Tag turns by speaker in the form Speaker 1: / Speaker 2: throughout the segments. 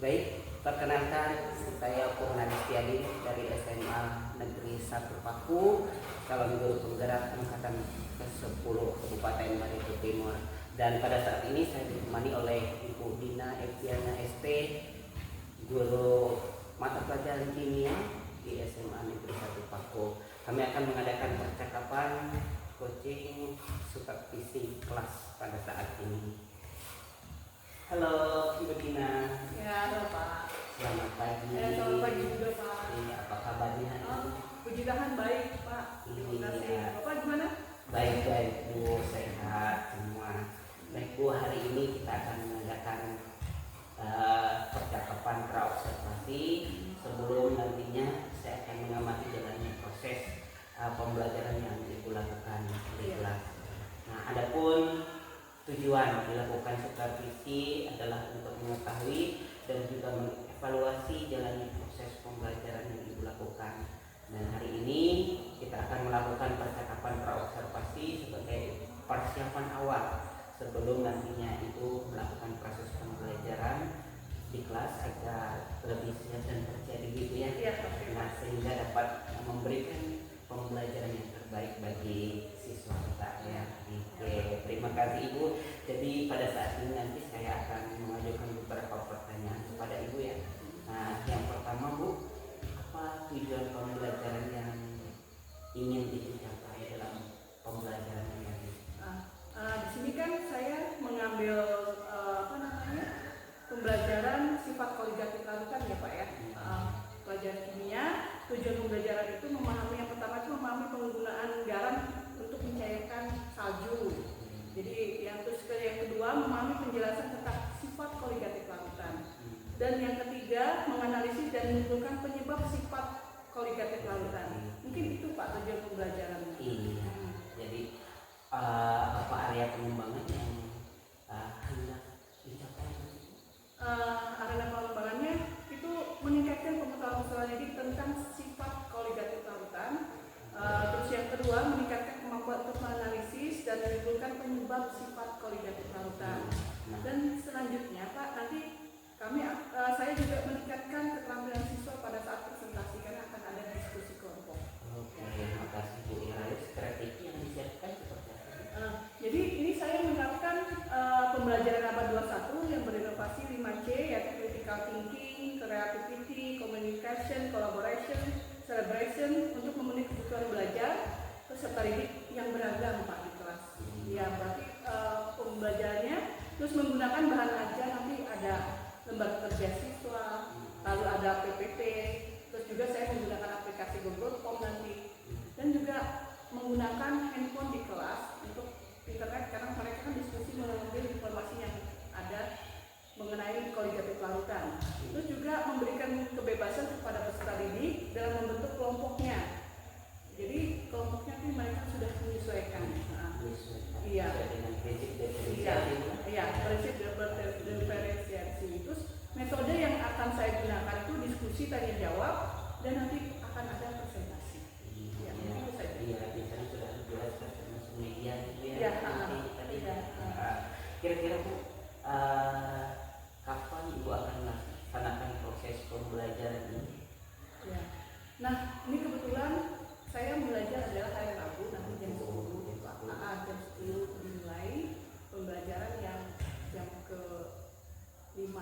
Speaker 1: Baik, perkenalkan saya Purnadestyadi dari SMA Negeri 1 Paku, calon guru penggerak angkatan ke-10 Kabupaten Barito Timur. Dan pada saat ini saya ditemani oleh Ibu Dina Eptiana ST, guru mata pelajaran kimia di SMA Negeri 1 Paku. Kami akan mengadakan percakapan coaching supervisi kelas pada saat ini. Halo Ibu Dina.
Speaker 2: Ya, halo Pak.
Speaker 1: Selamat pagi.
Speaker 2: Selamat pagi juga Pak.
Speaker 1: Iya, apa kabarnya hari ini?
Speaker 2: Puji Tuhan baik Pak. Terima kasih. Bapak gimana?
Speaker 1: Baik Bu, sehat semua. Baik Bu, hari ini kita akan mengadakan percakapan praobservasi. Sebelum nantinya saya akan mengamati jalannya proses pembelajaran yang Ibu lakukan di kelas. Nah, adapun tujuan dilakukan supervisi adalah untuk mengetahui dan juga mengevaluasi jalannya proses pembelajaran yang Ibu lakukan. Dan hari ini kita akan melakukan percakapan praobservasi sebagai persiapan awal sebelum nantinya Ibu melakukan proses pembelajaran di kelas agar lebih siap dan percaya diri gitu ya. Nah, sehingga dapat memberikan pembelajaran yang terbaik bagi siswa kita ya. Oke, terima kasih Ibu. Jadi pada saat ini nanti saya akan mengajukan beberapa pertanyaan kepada Ibu ya. Nah, yang pertama Bu, apa tujuan pembelajaran yang ingin dicapai dalam pembelajaran ini?
Speaker 2: Di sini kan saya mengambil pembelajaran sifat koligatif larutan ya Pak ya. Pelajaran kimia, tujuan pembelajaran itu memahami, yang pertama itu memahami penggunaan garam untuk mencairkan salju. Jadi yang kedua memahami penjelasan tentang sifat koligatif larutan. Dan yang ketiga menganalisis dan menentukan penyebab sifat koligatif larutan. Mungkin itu Pak tujuan pembelajaran.
Speaker 1: Iya. Jadi apa area pengembangan yang hendak dicapai?
Speaker 2: Arena pengembangannya itu meningkatkan pengetahuan didik tentang sifat koligatif larutan. Terus yang kedua meningkatkan kemampuan untuk menganalisis dan menimbulkan penyebab sifat koligatif larutan. Dan selanjutnya Pak, nanti saya juga meningkatkan keterampilan siswa pada saat presentasi karena akan ada diskusi kelompok.
Speaker 1: Oke, terima kasih Bu. Lalu strategi yang disiapkan seperti apa?
Speaker 2: Jadi ini saya menerapkan pembelajaran abad 21 yang berinovasi 5C, yaitu critical thinking, creativity, communication, collaboration, celebration untuk memenuhi kebutuhan belajar peserta didik yang beragam Pak di kelas. Ya, berarti pembelajarannya terus menggunakan bahan ajar, nanti ada lembar kerja siswa, lalu ada PPT, terus juga saya menggunakan aplikasi Google Form nanti, dan juga menggunakan handphone di kelas untuk internet karena mereka kan diskusi mengambil informasi yang ada mengenai koligatif larutan. Terus juga memberikan kebebasan kepada peserta didik dalam membentuk kelompoknya. Jadi kelompoknya itu mereka sudah menyesuaikan. Iya.
Speaker 1: Dengan prinsip diferensiasi.
Speaker 2: Iya, prinsip diferensiasi. Terus metode yang akan saya gunakan itu diskusi tanya jawab dan nanti akan ada presentasi.
Speaker 1: Iya, itu saja. Iya, biasanya sudah dijelaskan termasuk media gitu ya.
Speaker 2: Iya,
Speaker 1: tadi. Kira-kira Bu, kapan Ibu akan melaksanakan proses pembelajaran ini?
Speaker 2: Ya. Nah, ini kebetulan saya belajar adalah hari Rabu, nanti jam 10 jam 10 dimulai pembelajaran yang jam ke-5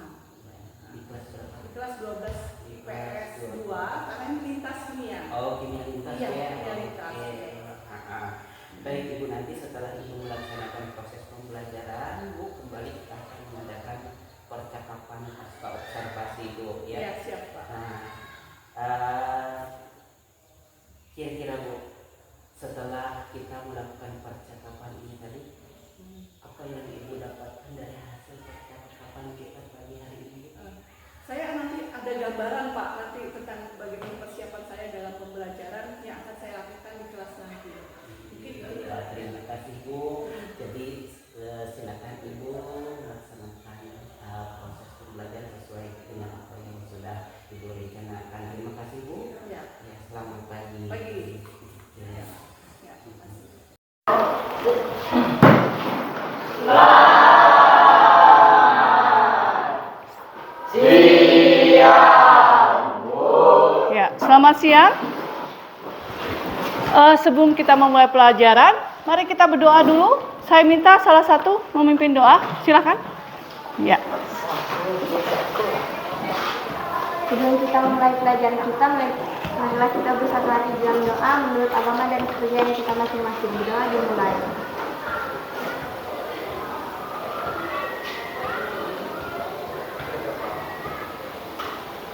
Speaker 1: Di kelas berapa?
Speaker 2: di kelas 12 IPS 2 karena ini lintas kimia.
Speaker 1: Oh, kimia lintas
Speaker 2: Iya,
Speaker 1: ya.
Speaker 2: kimia lintas.
Speaker 1: Baik Ibu, nanti setelah Ibu melaksanakan proses pembelajaran, Bu kembali kita akan mengadakan percakapan pasca observasi Bu ya.
Speaker 2: Iya, siap Pak.
Speaker 1: Kira-kira Bu, setelah kita melakukan percakapan ini tadi, apa yang Ibu dapatkan dari hasil percakapan kita pagi hari ini?
Speaker 2: Saya nanti ada gambaran Pak nanti tentang bagaimana persiapan saya dalam pembelajaran yang akan saya lakukan di kelas nanti.
Speaker 1: Terima kasih Bu. Jadi silakan Ibu melaksanakan proses pembelajaran sesuai dengan apa yang sudah Ibu rencanakan. Terima kasih Bu.
Speaker 2: Ya.
Speaker 1: Selamat pagi.
Speaker 2: Pagi.
Speaker 1: Ya.
Speaker 3: Selamat.
Speaker 2: Selamat siang. Sebelum kita memulai pelajaran, mari kita berdoa dulu. Saya minta salah satu memimpin doa. Silakan. Ya.
Speaker 3: Sebelum kita memulai pelajaran kita, marilah kita bersatu hati dalam doa menurut agama dan kepercayaan kita masing-masing. Doa dimulai.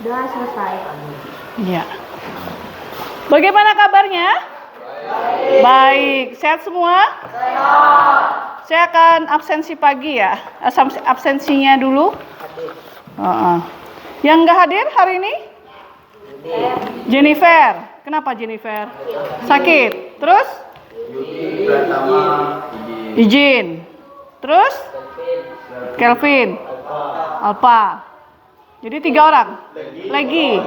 Speaker 3: Doa selesai.
Speaker 2: Ya. Bagaimana kabarnya? Baik. Sehat semua? Saya akan absensi pagi ya. Absensinya dulu. Yang nggak hadir hari ini? Jennifer. Kenapa Jennifer? Sakit. Terus? Izin. Terus? Kelvin. Alpa. Jadi 3 orang. Lagi.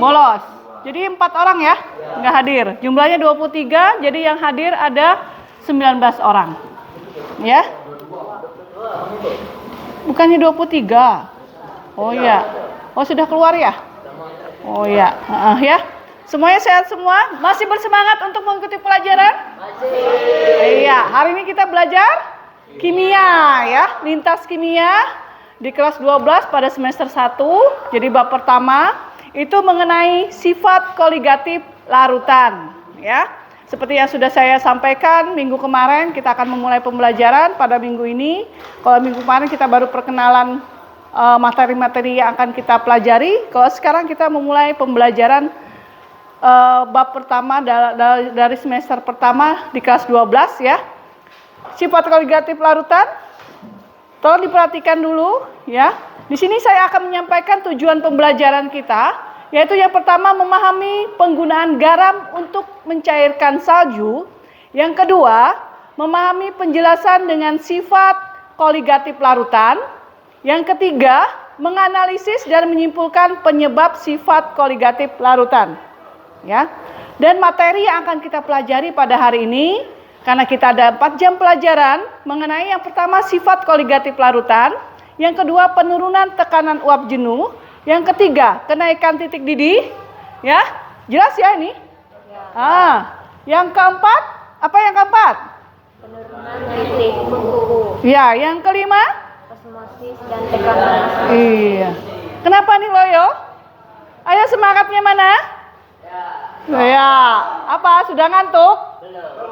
Speaker 2: Bolos. Jadi 4 orang ya, nggak hadir. Jumlahnya 23, jadi yang hadir ada 19 orang. Ya. Bukannya 23. Oh iya. Oh sudah keluar ya? Oh iya. Ya. Semuanya sehat semua? Masih bersemangat untuk mengikuti pelajaran? Masih. Iya, hari ini kita belajar kimia ya, lintas kimia di kelas 12 pada semester 1. Jadi bab pertama itu mengenai sifat koligatif larutan ya. Seperti yang sudah saya sampaikan minggu kemarin, kita akan memulai pembelajaran pada minggu ini. Kalau minggu kemarin kita baru perkenalan materi-materi yang akan kita pelajari. Kalau sekarang kita memulai pembelajaran bab pertama dari semester pertama di kelas 12 ya. Sifat koligatif larutan. Tolong diperhatikan dulu ya. Di sini saya akan menyampaikan tujuan pembelajaran kita, yaitu yang pertama memahami penggunaan garam untuk mencairkan salju. Yang kedua, memahami penjelasan dengan sifat koligatif larutan. Yang ketiga, menganalisis dan menyimpulkan penyebab sifat koligatif larutan. Ya. Dan materi yang akan kita pelajari pada hari ini, karena kita ada 4 jam pelajaran mengenai yang pertama sifat koligatif larutan, yang kedua penurunan tekanan uap jenuh, yang ketiga kenaikan titik didih, ya jelas ya ini. Yang keempat apa yang keempat?
Speaker 3: Penurunan titik suhu.
Speaker 2: Ya, yang kelima?
Speaker 3: Osmosis dan tekanan.
Speaker 2: Iya. Kenapa nih Loyo? Ayo semangatnya mana? Ya, apa sudah ngantuk?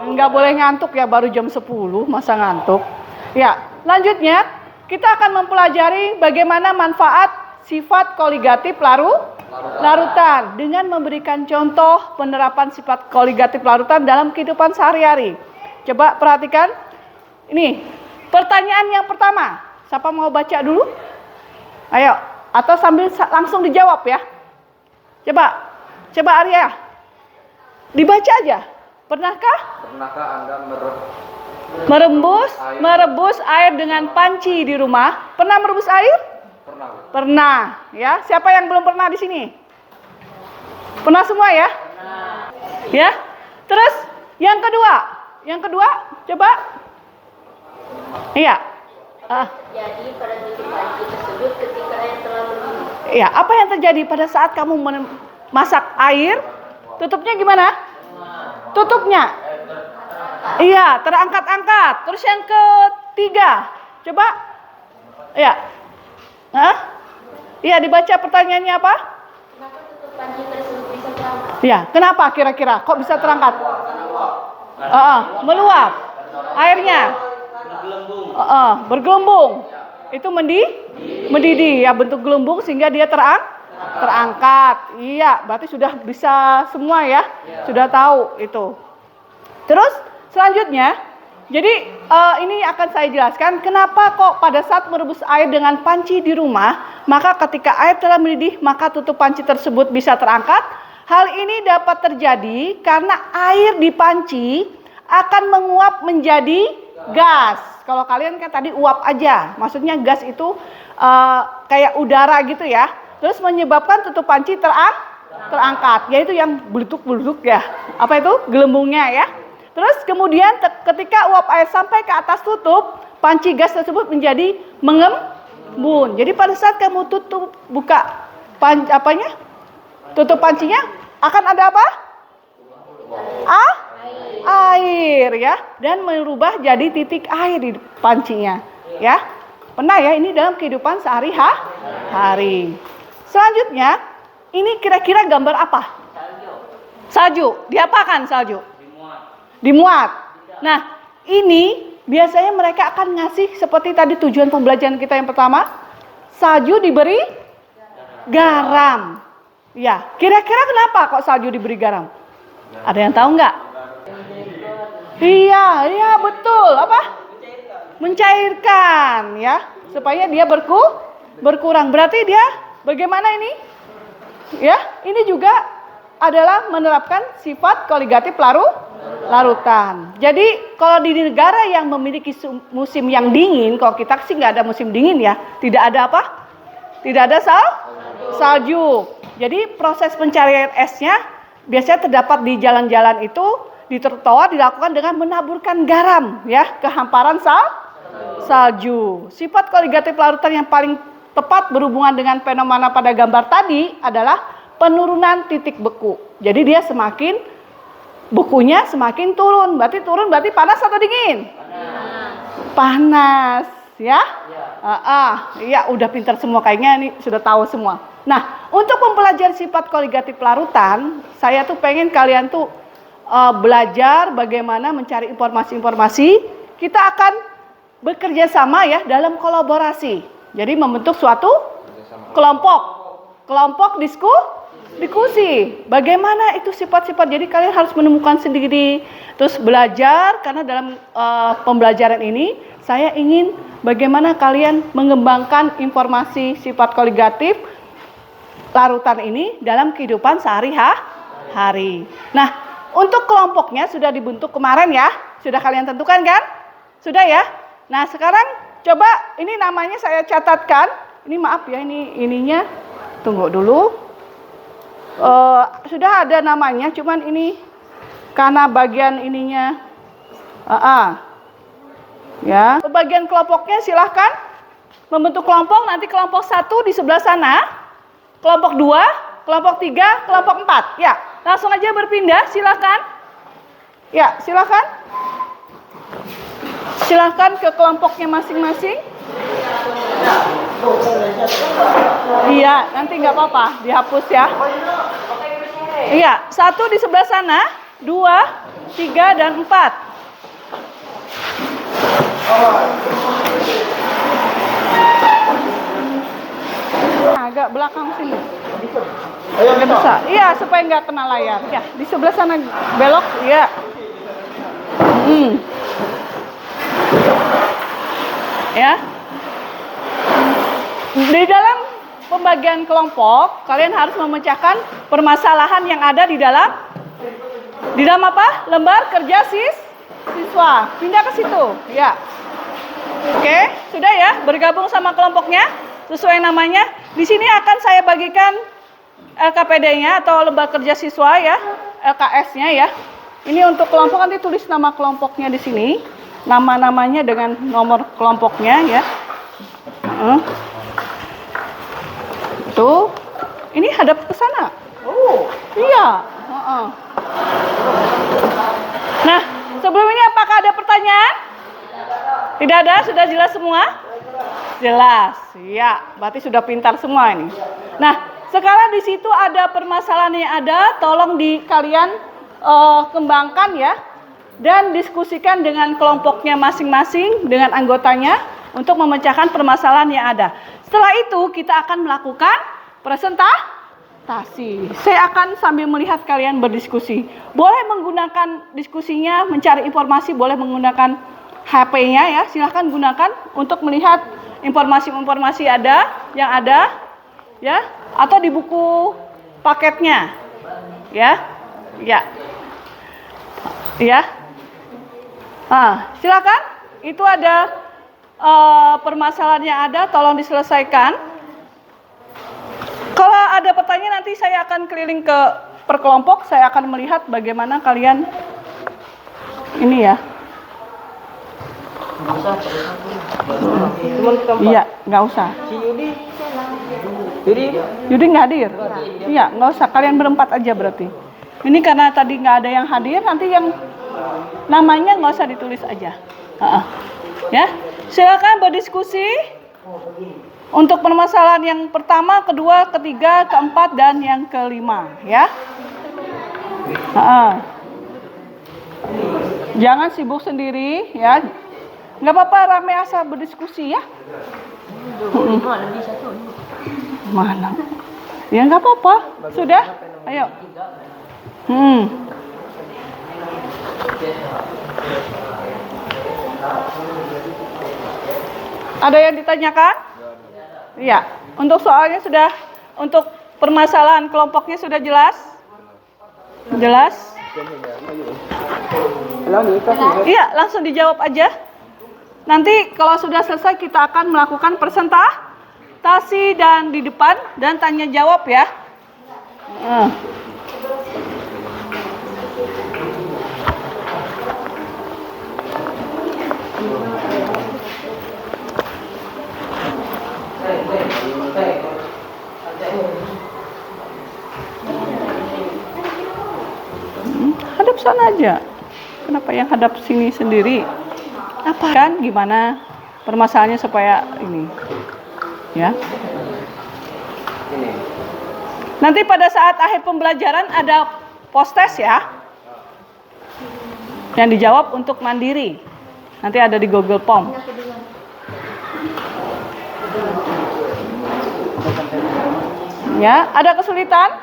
Speaker 2: Enggak boleh ngantuk ya, baru jam 10 masa ngantuk. Ya, lanjutnya kita akan mempelajari bagaimana manfaat sifat koligatif larutan dengan memberikan contoh penerapan sifat koligatif larutan dalam kehidupan sehari-hari. Coba perhatikan. Ini pertanyaan yang pertama. Siapa mau baca dulu? Ayo, atau sambil langsung dijawab ya. Coba Arya. Dibaca aja. Pernahkah
Speaker 4: Anda
Speaker 2: merebus air dengan panci di rumah? Pernah merebus air? Pernah. Ya. Siapa yang belum pernah di sini? Pernah semua ya? Ya. Terus yang kedua, coba. Iya.
Speaker 3: Jadi pada titik panci tersebut ketika air telah mendidih.
Speaker 2: Iya. Apa yang terjadi pada saat kamu masak air? Tutupnya gimana? Tutupnya. Iya, terangkat-angkat. Terus yang ketiga, coba. Iya. Iya, dibaca pertanyaannya apa?
Speaker 3: Kenapa tutup panci tersebut bisa terangkat?
Speaker 2: Iya, kenapa kira-kira? Kok bisa terangkat? Meluap. Airnya bergelembung. Itu mendidih ya, bentuk gelembung sehingga dia terangkat. Iya, berarti sudah bisa semua ya. Sudah tahu itu. Terus selanjutnya, jadi ini akan saya jelaskan kenapa kok pada saat merebus air dengan panci di rumah, maka ketika air telah mendidih, maka tutup panci tersebut bisa terangkat. Hal ini dapat terjadi karena air di panci akan menguap menjadi gas. Kalau kalian kan tadi uap aja, maksudnya gas itu kayak udara gitu ya. Terus menyebabkan tutup panci terangkat, yaitu yang beletuk-beletuk ya. Apa itu? Gelembungnya ya. Terus kemudian ketika uap air sampai ke atas tutup, panci gas tersebut menjadi mengembun. Jadi pada saat kamu tutup pancinya, akan ada apa? Air ya, dan merubah jadi titik air di pancinya ya. Pernah ya, ini dalam kehidupan sehari-hari. Selanjutnya, ini kira-kira gambar apa? Salju. Diapakan salju? Dimuat. Nah, ini biasanya mereka akan ngasih seperti tadi tujuan pembelajaran kita yang pertama. Salju diberi garam. Ya, kira-kira kenapa kok salju diberi garam? Ada yang tahu nggak? Iya, betul. Apa? Mencairkan, ya, supaya dia berkurang. Berarti dia bagaimana ini? Ya, ini juga adalah menerapkan sifat koligatif larutan. Jadi kalau di negara yang memiliki musim yang dingin, kalau kita sih nggak ada musim dingin ya, tidak ada apa? Tidak ada salju. Jadi proses pencarian esnya biasanya terdapat di jalan-jalan itu, di trotoar dilakukan dengan menaburkan garam ya ke hamparan salju. Sifat koligatif larutan yang paling tepat berhubungan dengan fenomena pada gambar tadi adalah penurunan titik beku. Jadi dia semakin bekunya semakin turun. Berarti panas atau dingin? Panas ya. Ya udah pintar semua kayaknya, ini sudah tahu semua. Nah, untuk mempelajari sifat koligatif larutan, saya tuh pengen kalian tuh belajar bagaimana mencari informasi-informasi. Kita akan bekerja sama ya dalam kolaborasi. Jadi membentuk suatu kelompok diskusi. Bagaimana itu sifat-sifat. Jadi kalian harus menemukan sendiri, terus belajar, karena dalam pembelajaran ini saya ingin bagaimana kalian mengembangkan informasi sifat koligatif larutan ini dalam kehidupan sehari-hari. Nah, untuk kelompoknya sudah dibentuk kemarin ya. Sudah kalian tentukan kan? Sudah ya? Nah, sekarang coba ini namanya saya catatkan. Ini maaf ya, ininya. Tunggu dulu. Sudah ada namanya, cuman ini karena bagian ininya. Ya. Bagian kelompoknya silahkan membentuk kelompok. Nanti kelompok 1 di sebelah sana. Kelompok 2, kelompok 3, kelompok 4. Ya, langsung aja berpindah, silakan. Ya, silakan. Silakan ke kelompoknya masing-masing. Iya, nanti nggak apa-apa, dihapus ya. Iya, 1 di sebelah sana, 2, 3, dan 4. Agak belakang sini. Nggak bisa. Iya, supaya nggak kena layar. Ya, di sebelah sana belok. Iya. Ya. Di dalam pembagian kelompok, kalian harus memecahkan permasalahan yang ada di dalam apa? Lembar kerja siswa. Pindah ke situ. Ya. Oke, sudah ya, bergabung sama kelompoknya sesuai namanya. Di sini akan saya bagikan LKPD-nya atau lembar kerja siswa ya, LKS-nya ya. Ini untuk kelompok, nanti tulis nama kelompoknya di sini, nama-namanya dengan nomor kelompoknya ya. Tuh, ini hadap ke sana. Oh, iya. Nah, sebelum ini apakah ada pertanyaan? Tidak ada, sudah jelas semua? Jelas, ya, berarti sudah pintar semua ini. Nah, sekarang di situ ada permasalahan yang ada, tolong kalian kembangkan ya, dan diskusikan dengan kelompoknya masing-masing, dengan anggotanya, untuk memecahkan permasalahan yang ada. Setelah itu, kita akan melakukan presentasi. Saya akan sambil melihat kalian berdiskusi. Boleh menggunakan diskusinya, mencari informasi, boleh menggunakan HP-nya ya, silahkan gunakan untuk melihat informasi-informasi yang ada ya, atau di buku paketnya ya. Silakan, itu ada permasalahan yang ada, tolong diselesaikan. Kalau ada pertanyaan nanti saya akan keliling ke per kelompok, saya akan melihat bagaimana kalian ini ya. Iya, nggak usah. Yudi nggak hadir? Iya, nggak usah. Kalian berempat aja berarti. Ini karena tadi nggak ada yang hadir, nanti yang namanya nggak usah ditulis aja. Ya, silakan berdiskusi untuk permasalahan yang pertama, kedua, ketiga, keempat, dan yang kelima. Ya. Jangan sibuk sendiri, ya. Nggak apa-apa, rame asal berdiskusi ya. Mana? Ya nggak apa-apa. Sudah? Ayo. Ada yang ditanyakan? Iya. Untuk soalnya sudah, untuk permasalahan kelompoknya sudah jelas? Jelas? Iya, langsung dijawab aja. Nanti kalau sudah selesai kita akan melakukan presentasi dan di depan dan tanya jawab ya. Hadap sana aja. Kenapa yang hadap sini sendiri? Apa kan gimana permasalahannya supaya ini ya. Nanti pada saat akhir pembelajaran ada post-test ya. Yang dijawab untuk mandiri. Nanti ada di Google Form. Ya, ada kesulitan?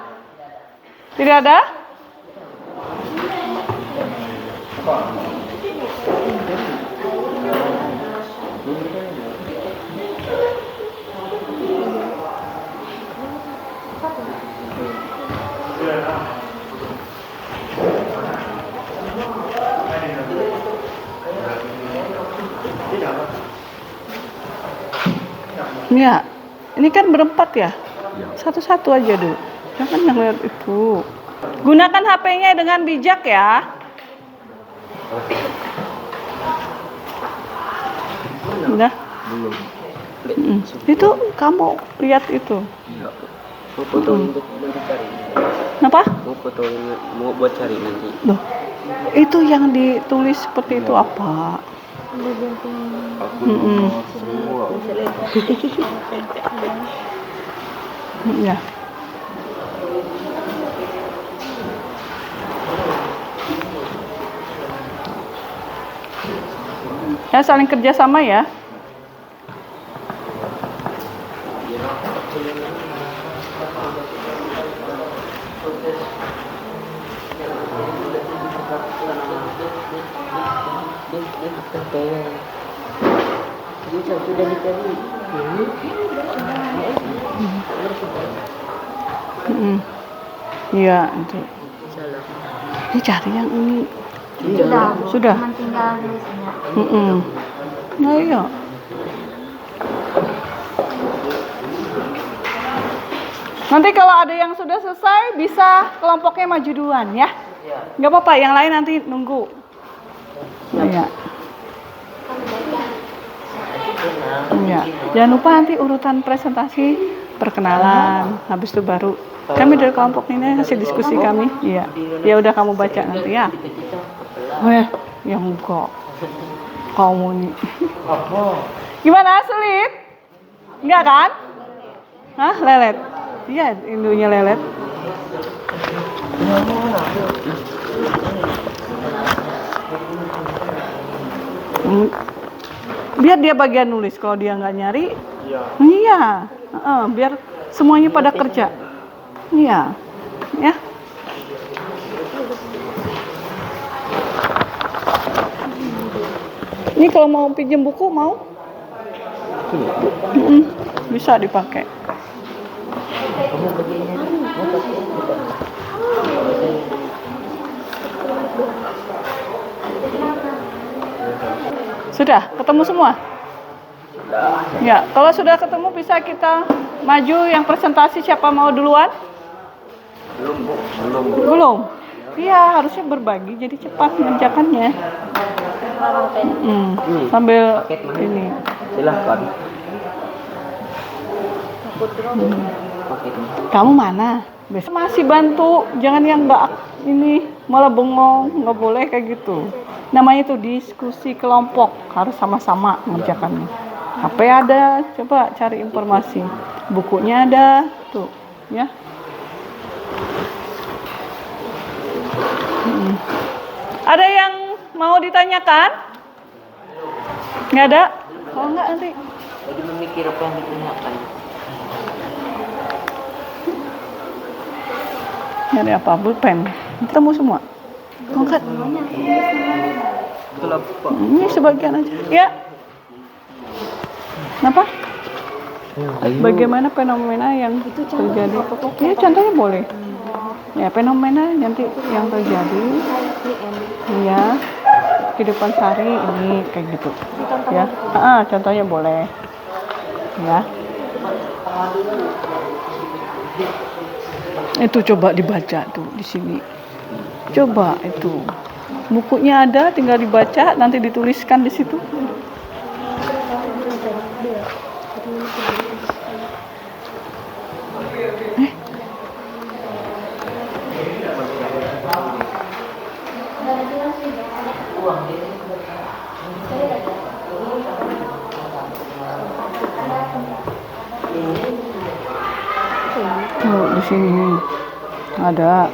Speaker 2: Tidak ada? Ya, ini kan berempat ya. Satu-satu aja dulu. Jangan yang lihat itu. Gunakan HP-nya dengan bijak ya. Udah?
Speaker 4: Belum.
Speaker 2: Itu kamu lihat itu.
Speaker 4: Iya. Mau foto untuk cari.
Speaker 2: Kenapa?
Speaker 4: Mau foto mau buat cari nanti.
Speaker 2: Loh, itu yang ditulis seperti itu apa?
Speaker 4: Aku nomor semua.
Speaker 2: Ya. Ya, saling kerjasama ya. Iya, itu. Ini cari yang ini. Sudah.
Speaker 3: Cuman tinggal nulisnya.
Speaker 2: Nah, iya. Nanti kalau ada yang sudah selesai, bisa kelompoknya maju duluan ya. Nggak apa-apa, yang lain nanti nunggu. Iya. Iya. Jangan lupa nanti urutan presentasi, perkenalan, habis itu baru kami dari kelompok ini hasil diskusi kami. Iya. Ya udah kamu baca nanti ya. Yang enggak. Kamu nih. Gimana, sulit? Enggak kan? Hah, lelet? Iya, indunya lelet. Biar dia bagian nulis, kalau dia nggak nyari, iya, biar semuanya pada kerja, iya, ya. Ini kalau mau pinjam buku mau, bisa dipakai. Sudah ketemu semua? Ya, kalau sudah ketemu bisa kita maju yang presentasi. Siapa mau duluan? Belum. Iya, harusnya berbagi jadi cepat mengerjakannya. Sambil ini.
Speaker 4: Silahkan.
Speaker 5: Kamu mana? Besok masih bantu, jangan yang nggak ini malah bengong, nggak boleh kayak gitu. Namanya itu diskusi kelompok, harus sama-sama mengerjakannya. HP ada, coba cari informasi. Bukunya ada, tuh, ya. Ada yang mau ditanyakan? Nggak ada? Kalau nggak nanti.
Speaker 1: Lagi memikir apa yang ditanyakan.
Speaker 5: Nyari apa? Pulpen. Ketemu semua. Angkat.
Speaker 4: Betul apa?
Speaker 5: Ini sebagian aja. Ya. Kenapa? Bagaimana fenomena yang terjadi? Ya, contohnya boleh. Ya, fenomena nanti yang terjadi. Ya. Kehidupan sehari ini kayak gitu. Ya. Contohnya boleh. Ya. Itu coba dibaca tuh di sini. Coba itu. Bukunya ada, tinggal dibaca, nanti dituliskan di situ. Tuh di sini ada.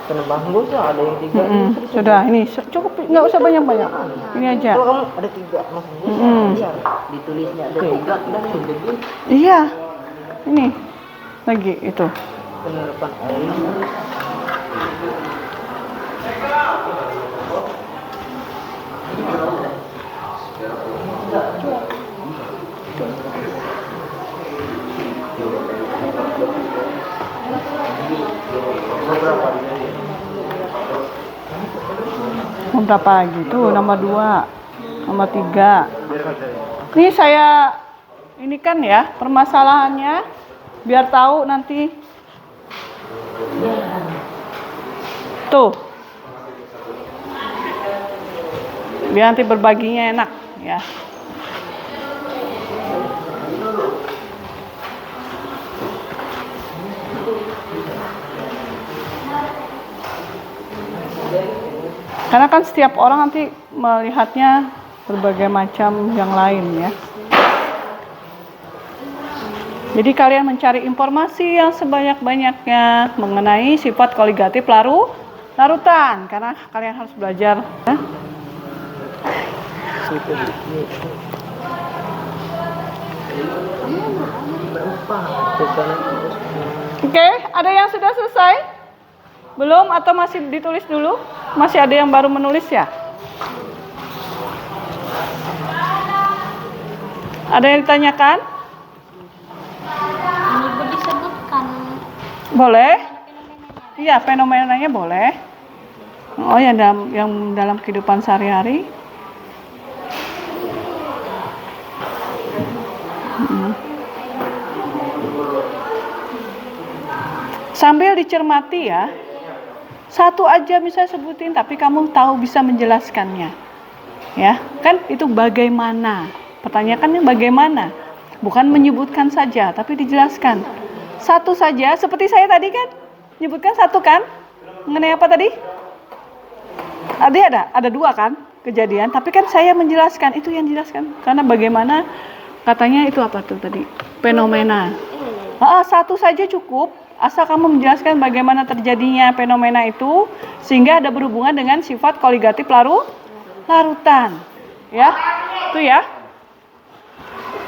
Speaker 4: Penebang dosa ada yang 3.
Speaker 5: Sudah, ini cukup, nggak usah banyak-banyak. Ini aja.
Speaker 4: Kalau kamu ada 3 maksudnya.
Speaker 1: Ditulisnya ada 3 dan sudah.
Speaker 5: Iya. Ini lagi itu.
Speaker 4: Penerapan air.
Speaker 5: Berapa gitu? Nomor 2, nomor 3. Ini saya ini kan ya permasalahannya biar tahu nanti. Tuh. Biar nanti berbaginya enak ya. Karena kan setiap orang nanti melihatnya berbagai macam yang lain ya. Jadi kalian mencari informasi yang sebanyak-banyaknya mengenai sifat koligatif larutan. Karena kalian harus belajar. Ya. Oke, ada yang sudah selesai? Belum atau masih ditulis dulu? Masih ada yang baru menulis ya? Ada yang ditanyakan?
Speaker 3: Ini disebutkan.
Speaker 5: Boleh? Iya, fenomenanya boleh. Oh ya, yang dalam kehidupan sehari-hari. Sambil dicermati ya. Satu aja bisa sebutin, tapi kamu tahu bisa menjelaskannya. Ya, kan itu bagaimana? Pertanyaannya bagaimana? Bukan menyebutkan saja, tapi dijelaskan. Satu saja, seperti saya tadi kan, menyebutkan satu kan? Mengenai apa tadi? Ada 2 kan kejadian, tapi kan saya menjelaskan, itu yang dijelaskan. Karena bagaimana, katanya itu apa tuh tadi? Fenomena. Satu saja cukup. Asal kamu menjelaskan bagaimana terjadinya fenomena itu sehingga ada berhubungan dengan sifat koligatif larutan. Ya, itu ya.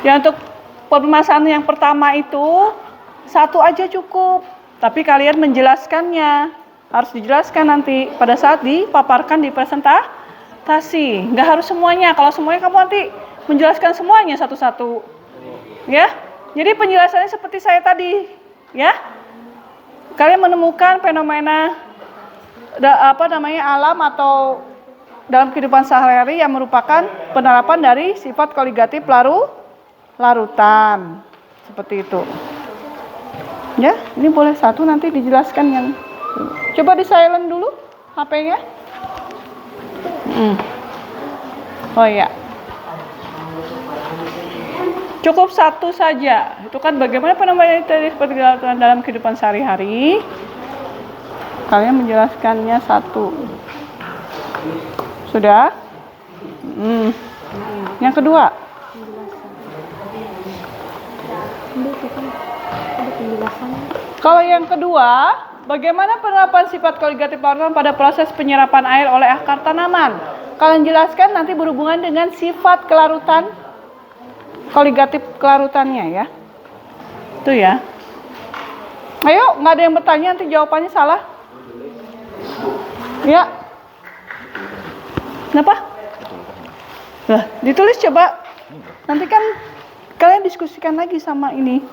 Speaker 5: Ya untuk permasalahan yang pertama itu satu aja cukup. Tapi kalian menjelaskannya harus dijelaskan nanti pada saat dipaparkan di presentasi. Nggak harus semuanya. Kalau semuanya kamu nanti menjelaskan semuanya satu-satu. Ya. Jadi penjelasannya seperti saya tadi. Ya. Kalian menemukan fenomena alam atau dalam kehidupan sehari-hari yang merupakan penerapan dari sifat koligatif larutan. Seperti itu. Ya, ini boleh satu nanti dijelaskan yang coba di silent dulu. HP-nya? Oh ya. Cukup satu saja. Itu kan bagaimana penambahan tadi seperti dalam kehidupan sehari-hari. Kalian menjelaskannya satu. Sudah? Yang kedua? Kalau yang kedua, bagaimana penerapan sifat koligatif larutan pada proses penyerapan air oleh akar tanaman? Kalian jelaskan nanti berhubungan dengan sifat kelarutan, koligatif kelarutannya ya. Itu ya. Ayo, nggak ada yang bertanya nanti jawabannya salah. Ya. Kenapa? Nah, ditulis coba. Nanti kan kalian diskusikan lagi sama ini.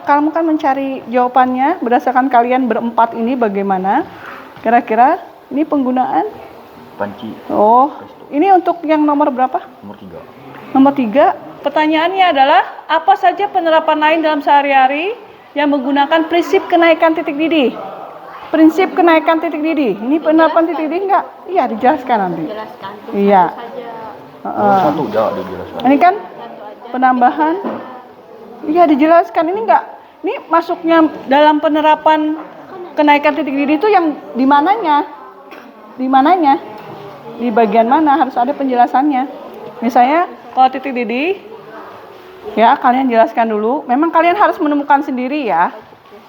Speaker 5: Kamu kan mencari jawabannya berdasarkan kalian berempat ini bagaimana? Kira-kira ini penggunaan?
Speaker 6: Panci.
Speaker 5: Oh, ini untuk yang nomor berapa?
Speaker 6: Nomor 3.
Speaker 5: Nomor 3. Pertanyaannya adalah apa saja penerapan lain dalam sehari-hari yang menggunakan prinsip kenaikan titik didih? Prinsip kenaikan titik didih. Ini penerapan titik didih enggak? Iya, dijelaskan nanti.
Speaker 3: Jelaskan.
Speaker 5: Iya.
Speaker 6: Satu udah dijelaskan.
Speaker 5: Ini kan penambahan. Iya, dijelaskan. Ini enggak. Ini masuknya dalam penerapan kenaikan titik didih itu yang di mananya? Di mananya? Di bagian mana? Harus ada penjelasannya. Misalnya kalau titik didih, ya kalian jelaskan dulu. Memang kalian harus menemukan sendiri ya.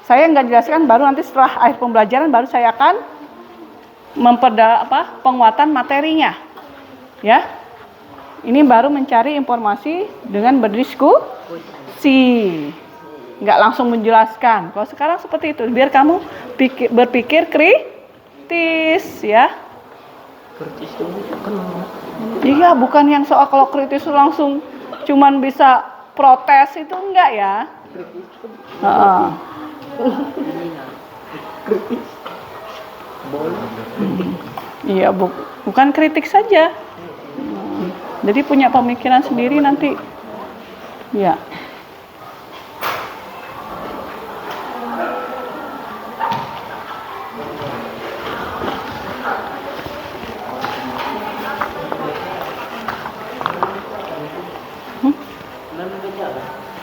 Speaker 5: Saya nggak jelaskan, baru nanti setelah akhir pembelajaran baru saya akan penguatan materinya. Ya. Ini baru mencari informasi dengan berdiskusi. Nggak langsung menjelaskan. Kalau sekarang seperti itu, biar kamu berpikir kritis ya.
Speaker 4: Kritis itu kan
Speaker 5: Iya, bukan yang soal kalau kritis langsung cuman bisa protes itu enggak ya. Iya, bukan kritik saja. Jadi punya pemikiran sendiri nanti. Ya.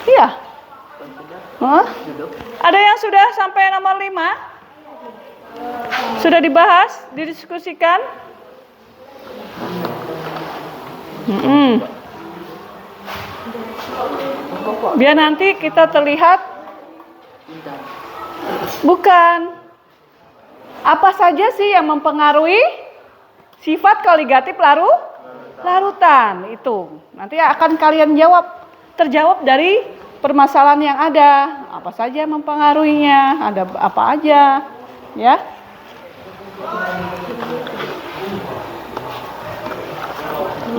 Speaker 5: Iya. Ada yang sudah sampai nomor 5? Sudah dibahas, didiskusikan? Biar nanti kita terlihat. Bukan. Apa saja sih yang mempengaruhi sifat koligatif larutan itu? Nanti akan kalian terjawab dari permasalahan yang ada. Apa saja yang mempengaruhinya? Ada apa aja? Ya.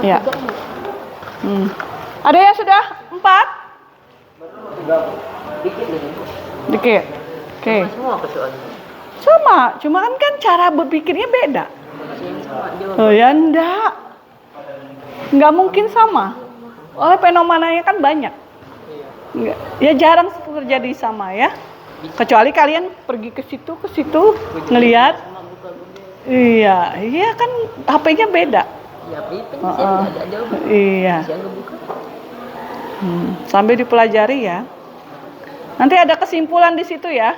Speaker 5: Ya. Ada yang sudah 4? Dikit. Oke.
Speaker 4: semua apa soalnya?
Speaker 5: Sama, cuma kan cara berpikirnya beda. Oh ya enggak. Enggak mungkin sama. Oleh fenomenanya kan banyak. Enggak. Ya jarang terjadi sama ya. Kecuali kalian pergi ke situ ngelihat. Iya kan HP-nya beda.
Speaker 4: Ya, pensiun ada jawaban.
Speaker 5: Iya.
Speaker 4: Saya ngebuka.
Speaker 5: Sambil dipelajari ya. Nanti ada kesimpulan di situ ya.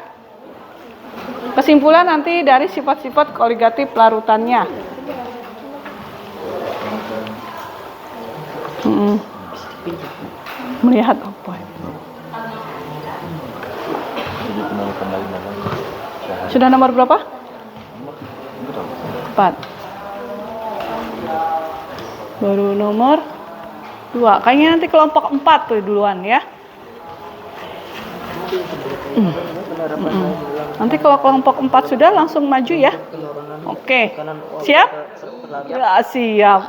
Speaker 5: Kesimpulan nanti dari sifat-sifat koligatif larutannya. Melihat apa? Sudah nomor berapa? 4. Baru nomor 2. Kayaknya nanti kelompok 4 tuh duluan ya. Nanti kalau kelompok 4 sudah langsung maju ya. Oke. Siap? Ya, siap.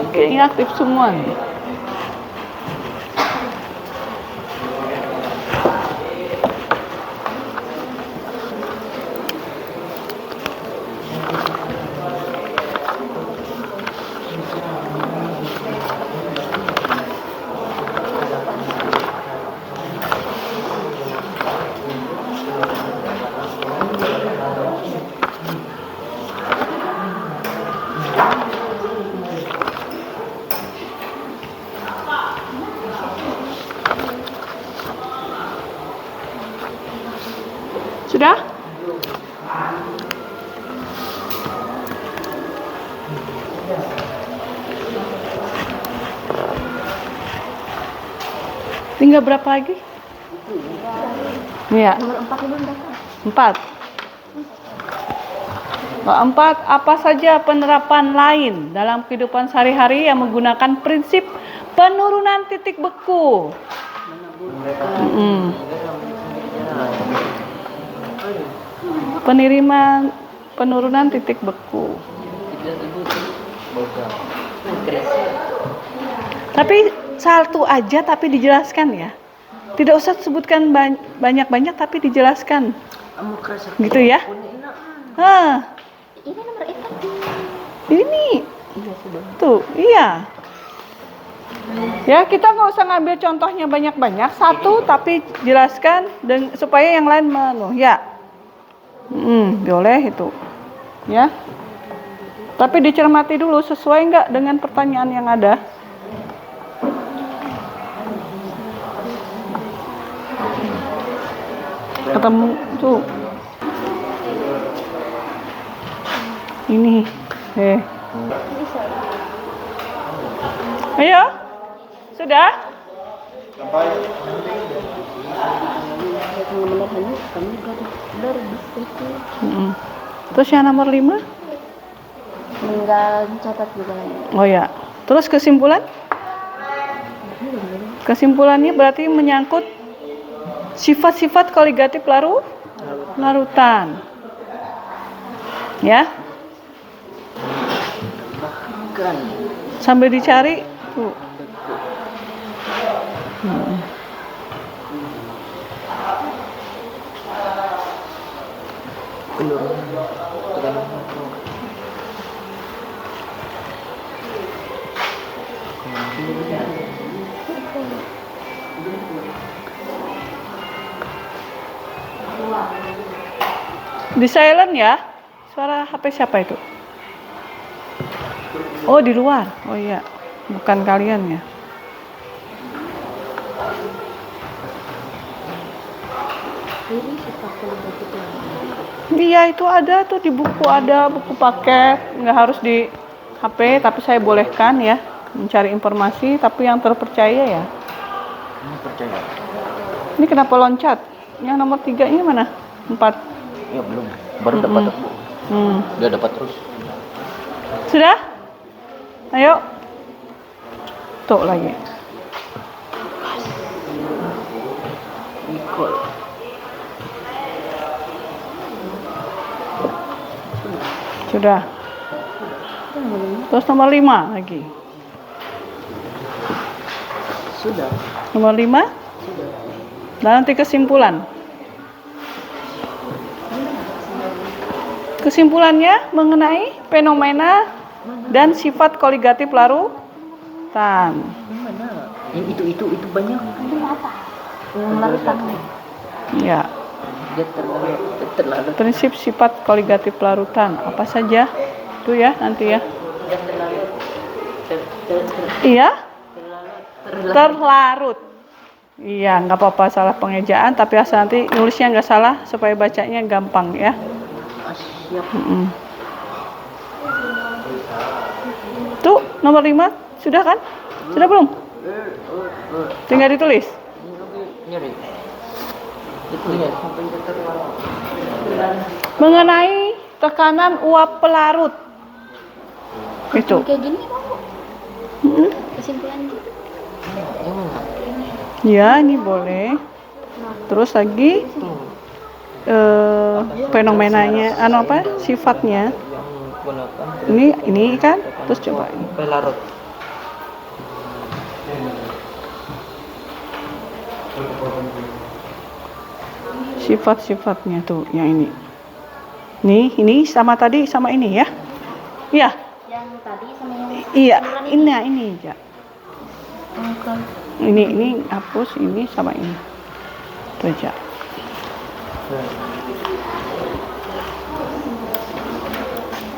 Speaker 5: Oke, ini aktif semua nih. Tinggal berapa lagi? Iya.
Speaker 3: Nomor 4 belum datang.
Speaker 5: 4. Keempat, apa saja penerapan lain dalam kehidupan sehari-hari yang menggunakan prinsip penurunan titik beku? Penerimaan penurunan titik beku. Tapi satu aja tapi dijelaskan ya. Tidak usah sebutkan banyak-banyak tapi dijelaskan. Gitu ya.
Speaker 3: Ini nomor itu.
Speaker 5: Ini. Tuh, iya. Ya, kita nggak usah ngambil contohnya banyak-banyak. Satu tapi jelaskan supaya yang lain ya. Boleh itu. Ya. Tapi dicermati dulu sesuai nggak dengan pertanyaan yang ada. Ketemu tuh. Ini. Ayo. Sudah? Terus yang nomor 5?
Speaker 3: Tinggal catat juga lagi.
Speaker 5: Oh ya. Terus kesimpulan? Kesimpulannya berarti menyangkut sifat-sifat koligatif larutan. Ya. Sambil dicari tuh. Di silent ya. Suara HP siapa itu? Oh, di luar. Oh iya. Bukan kalian ya. Iya, itu ada tuh di buku, ada buku paket, nggak harus di HP, tapi saya bolehkan ya mencari informasi, tapi yang terpercaya ya.
Speaker 6: Ini percaya.
Speaker 5: Ini kenapa loncat? Yang nomor 3 ini mana? 4.
Speaker 6: Ya belum. Baru dapat aku. Dia dapat terus.
Speaker 5: Sudah? Ayo. Tuh lagi. Sudah. Terus nomor 5 lagi.
Speaker 4: Sudah.
Speaker 5: Nomor 5. Dan nanti kesimpulan. Kesimpulannya mengenai fenomena dan sifat koligatif larutan.
Speaker 4: Yang itu banyak.
Speaker 3: Larutan.
Speaker 5: Ya.
Speaker 4: Dia terlalu.
Speaker 5: Prinsip sifat koligatif larutan apa saja? Itu ya nanti ya. Iya? Terlarut. Iya, nggak apa-apa salah pengejaan, tapi asal nanti nulisnya nggak salah supaya bacanya gampang ya.
Speaker 4: Siap.
Speaker 5: Tuh nomor 5 sudah kan? Sudah belum? Tinggal ditulis.
Speaker 4: Nyari. Itu ya.
Speaker 5: Mengenai tekanan uap pelarut. Itu.
Speaker 3: Kayak gini mau kesimpulan gitu.
Speaker 4: Yang mana?
Speaker 5: Ya, ini boleh. Terus lagi fenomenanya, sifatnya. Ini kan. Terus coba ini.
Speaker 4: Pelarut.
Speaker 5: Sifat-sifatnya tuh yang ini. Ini sama tadi sama ini ya. Iya.
Speaker 3: Yang tadi sama yang
Speaker 5: Iya, ini ya. Ini hapus ini sama ini. Itu aja.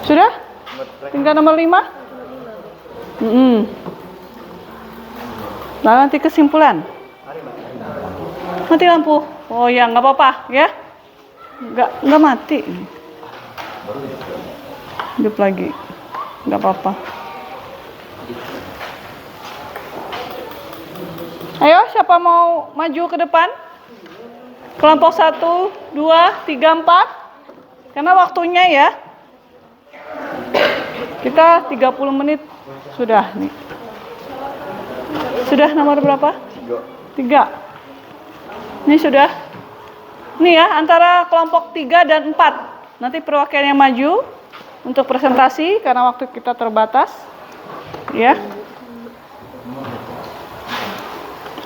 Speaker 5: Sudah? Tinggal nomor 5? Nah, nanti kesimpulan. Mati lampu. Oh ya, nggak apa-apa ya. Nggak mati. Hidup lagi. Nggak apa-apa. Ayo, siapa mau maju ke depan? Kelompok 1, 2, 3, 4. Karena waktunya ya. Kita 30 menit sudah nih. Sudah nomor berapa? 3. Ini sudah. Ini ya, antara kelompok 3 dan 4. Nanti perwakilannya maju untuk presentasi karena waktu kita terbatas. Ya.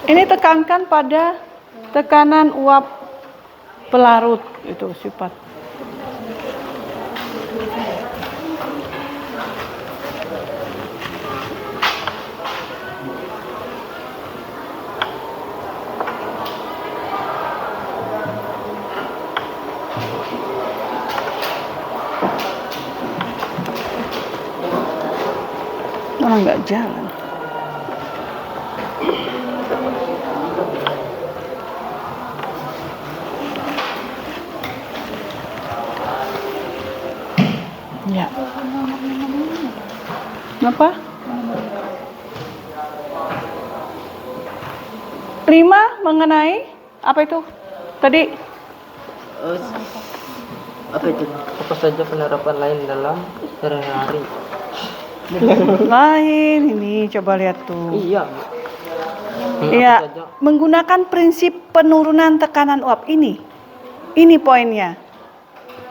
Speaker 5: Ini tekankan pada tekanan uap pelarut itu sifat. Orang nggak jalan. Ya. Kenapa? 5 mengenai apa itu? Tadi
Speaker 4: Apa itu? Apa saja penerapan lain dalam sehari-hari?
Speaker 5: lain ini coba lihat tuh.
Speaker 4: Iya.
Speaker 5: Iya, menggunakan prinsip penurunan tekanan uap ini. Ini poinnya.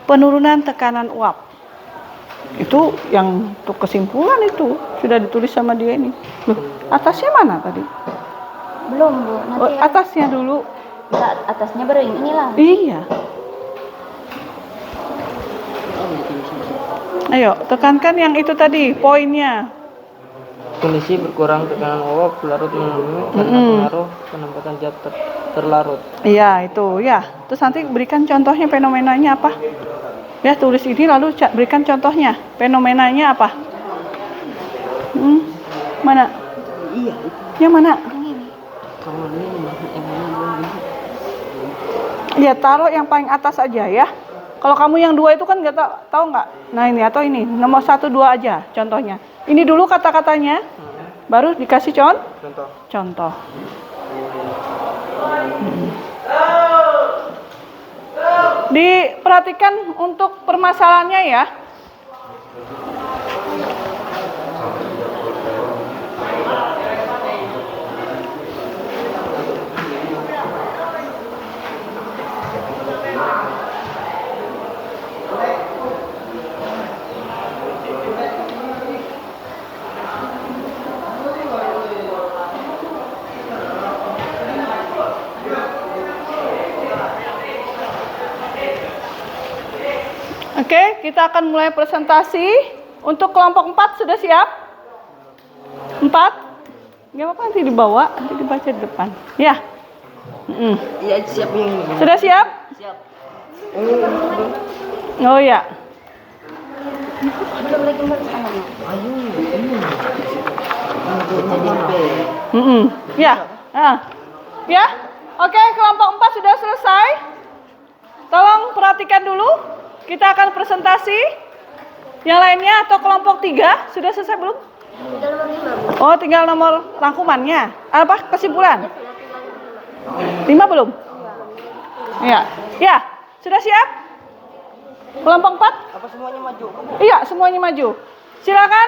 Speaker 5: Penurunan tekanan uap. Itu yang untuk kesimpulan itu sudah ditulis sama dia ini. Loh, atasnya mana tadi?
Speaker 3: Belum, Bu. Nanti
Speaker 5: Oh, atasnya dulu.
Speaker 3: atasnya baru yang inilah.
Speaker 5: Iya. Ayo, tekankan yang itu tadi, poinnya.
Speaker 4: Kondisi berkurang tekanan uap pelarut menurun karena pengaruh penempatan zat terlarut.
Speaker 5: Iya, itu ya. Terus nanti berikan contohnya fenomenanya apa? Ya, tulis ini lalu berikan contohnya. Fenomenanya apa? Mana?
Speaker 4: Iya.
Speaker 5: Yang mana?
Speaker 4: Kalau ini yang mana?
Speaker 5: Ya, taruh yang paling atas aja ya. Kalau kamu yang 2 itu kan nggak tahu nggak? Nah ini atau ini nomor 1, 2 aja contohnya. Ini dulu kata-katanya, baru dikasih contoh. Diperhatikan untuk permasalahannya ya. Oke, kita akan mulai presentasi. Untuk kelompok 4 sudah siap? 4? Gak apa-apa, nanti dibawa, nanti dibaca di depan. Ya.
Speaker 4: Iya, siap yang ini.
Speaker 5: Sudah siap?
Speaker 4: Siap.
Speaker 5: Oh ya.
Speaker 3: Belum lagi bersama.
Speaker 5: Ya. Ya. Oke, kelompok 4 sudah selesai. Tolong perhatikan dulu. Kita akan presentasi. Yang lainnya atau kelompok 3 sudah selesai belum? Oh, tinggal nomor rangkumannya. Apa kesimpulan? 5 belum? Iya. Ya, sudah siap? Kelompok 4?
Speaker 4: Apa semuanya maju?
Speaker 5: Iya, semuanya maju. Silakan.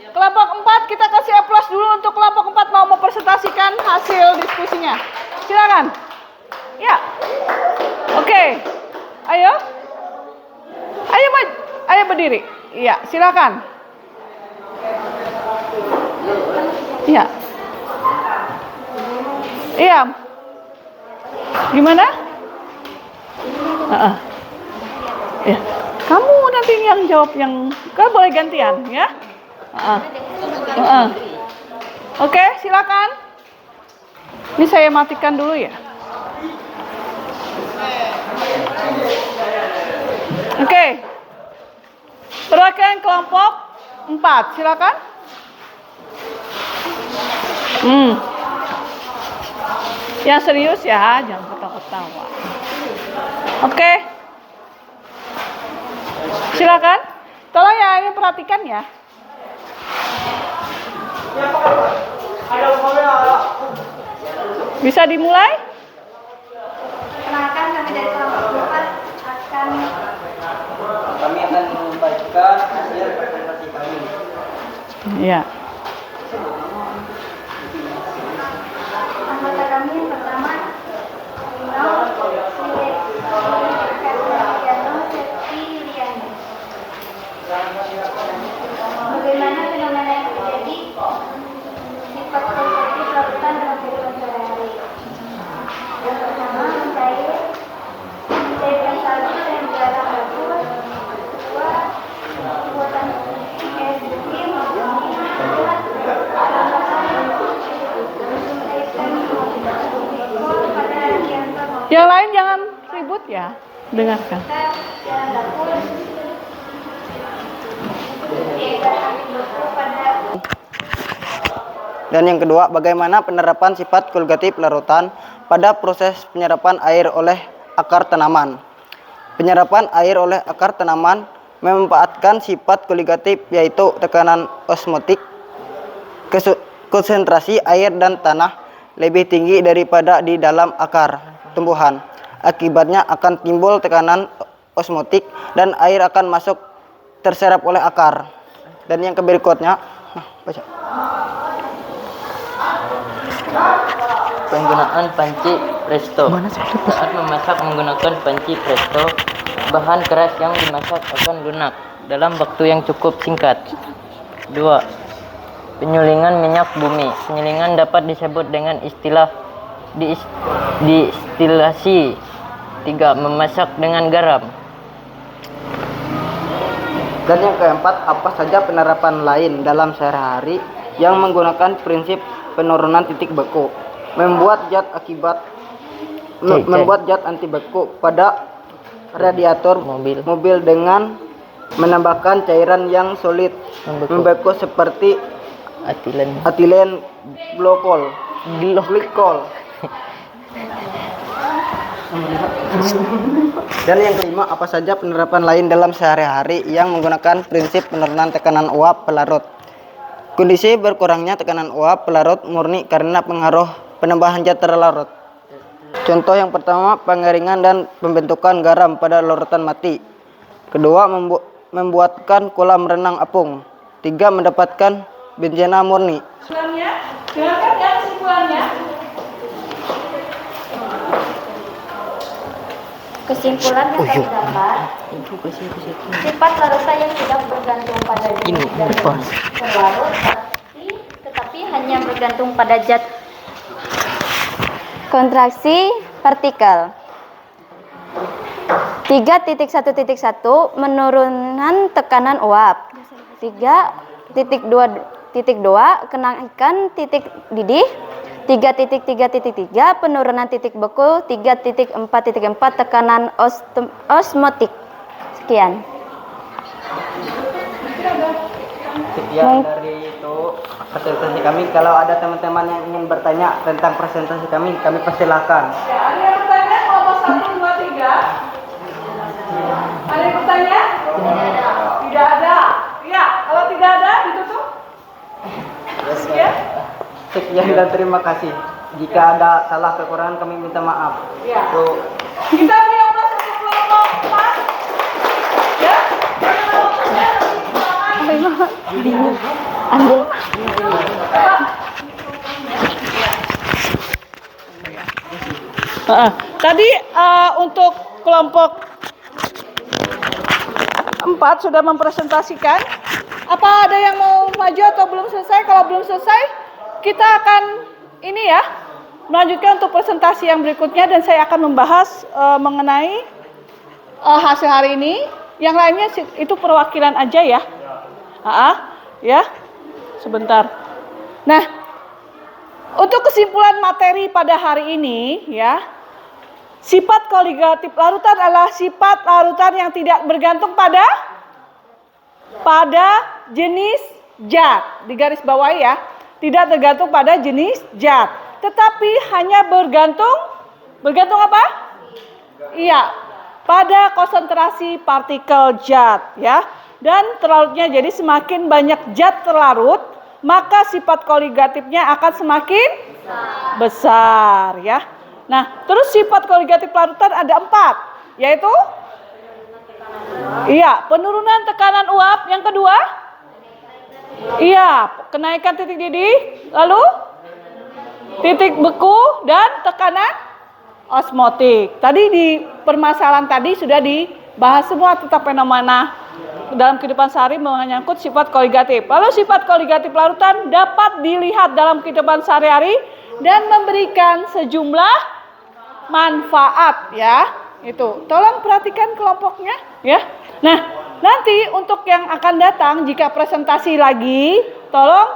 Speaker 5: Kelompok 4 kita kasih aplaus dulu untuk kelompok 4 mau mempresentasikan hasil diskusinya. Silakan. Ya. Oke. Ayo. Ayo berdiri. Iya, silakan. Iya. Iya. Gimana? Ya. Kamu nanti yang jawab yang kan boleh gantian ya. Oke, silakan. Ini saya matikan dulu ya. Oke. Perwakilan kelompok 4, silakan. Yang serius ya, jangan ketawa-ketawa. Oke. Silakan. Tolong ya, ini perhatikan ya. Bisa dimulai?
Speaker 3: Perkenalkan kami dari kelompok 4 akan
Speaker 4: Kami akan membacakan hasil presentasi kami.
Speaker 5: Iya.
Speaker 3: anggota kami yang pertama Rino Septiano Septiliani. Bagaimana fenomena yang terjadi? Sifat kualitatif larutan dalam kehidupan sehari-hari. Yang pertama, mencairkan salju yang jarang batu. Kedua, pembuatan es krim
Speaker 5: Yang lain jangan ribut ya. Dengarkan.
Speaker 4: Dan yang kedua, bagaimana penerapan sifat kognitif larutan pada proses penyerapan air oleh akar tanaman. Penyerapan air oleh akar tanaman memanfaatkan sifat kognitif yaitu tekanan osmotik, konsentrasi air dan tanah lebih tinggi daripada di dalam akar tumbuhan. Akibatnya akan timbul tekanan osmotik dan air akan masuk terserap oleh akar. Dan yang berikutnya, baca.
Speaker 7: Penggunaan panci presto. Saat memasak menggunakan panci presto, bahan keras yang dimasak akan lunak dalam waktu yang cukup singkat. 2. Penyulingan minyak bumi. Penyulingan dapat disebut dengan istilah distilasi. 3. Memasak dengan garam.
Speaker 4: Dan yang keempat, apa saja penerapan lain dalam sehari-hari yang menggunakan prinsip penurunan titik beku, membuat zat anti beku pada radiator mobil dengan menambahkan cairan yang solid membeku seperti etilen glikol. Dan yang kelima, apa saja penerapan lain dalam sehari-hari yang menggunakan prinsip penurunan tekanan uap pelarut. Kondisi berkurangnya tekanan uap pelarut murni karena pengaruh penambahan zat terlarut. Contoh yang pertama, pengeringan dan pembentukan garam pada larutan mati. Kedua, membuatkan kolam renang apung. 3. Mendapatkan benzena murni.
Speaker 5: Kesimpulannya, dengarkan ya kesimpulannya.
Speaker 3: Kesimpulan yang terdapat, sifat larutan yang tidak bergantung pada zat terlarut, tetapi hanya bergantung pada zat kontraksi partikel. 3.1.1 Menurunan tekanan uap. 3.2 Kenaikan titik didih. 3.3.3 Penurunan titik beku. 3.4.4 Tekanan osmotik. Sekian.
Speaker 4: Sekian dari itu presentasi kami. Kalau ada teman-teman yang ingin bertanya tentang presentasi kami persilakan.
Speaker 5: Ya, ada yang bertanya kelompok 1, 2, 3? Ada yang bertanya? Tidak ada. Ya, kalau tidak ada ditutup. Ya.
Speaker 4: Sekian dan terima kasih. Jika ada salah kekurangan kami minta maaf.
Speaker 5: Ya. Kita beri aplaus untuk kelompok 4. Ya.
Speaker 3: Ambil.
Speaker 5: Tadi untuk kelompok 4 sudah mempresentasikan. Apa ada yang mau maju atau belum selesai? Kalau belum selesai, kita akan ini ya, melanjutkan untuk presentasi yang berikutnya dan saya akan membahas mengenai hasil hari ini. Yang lainnya itu perwakilan aja ya. Ya. Sebentar. Nah, untuk kesimpulan materi pada hari ini ya, sifat kognitif larutan adalah sifat larutan yang tidak bergantung pada jenis zat. Di garis bawah ya, tidak tergantung pada jenis zat, tetapi hanya bergantung apa? Iya, pada konsentrasi partikel zat ya. Dan terlarutnya, jadi semakin banyak zat terlarut, maka sifat kognitifnya akan semakin Besar ya. Nah, terus sifat koligatif larutan ada 4, yaitu iya, penurunan tekanan uap. Yang kedua, iya, kenaikan titik didih, lalu titik beku dan tekanan osmotik. Tadi di permasalahan tadi sudah dibahas semua tentang fenomena dalam kehidupan sehari menyangkut sifat koligatif. Lalu sifat koligatif larutan dapat dilihat dalam kehidupan sehari-hari dan memberikan sejumlah manfaat ya. Itu. Tolong perhatikan kelompoknya ya. Nah, nanti untuk yang akan datang jika presentasi lagi, tolong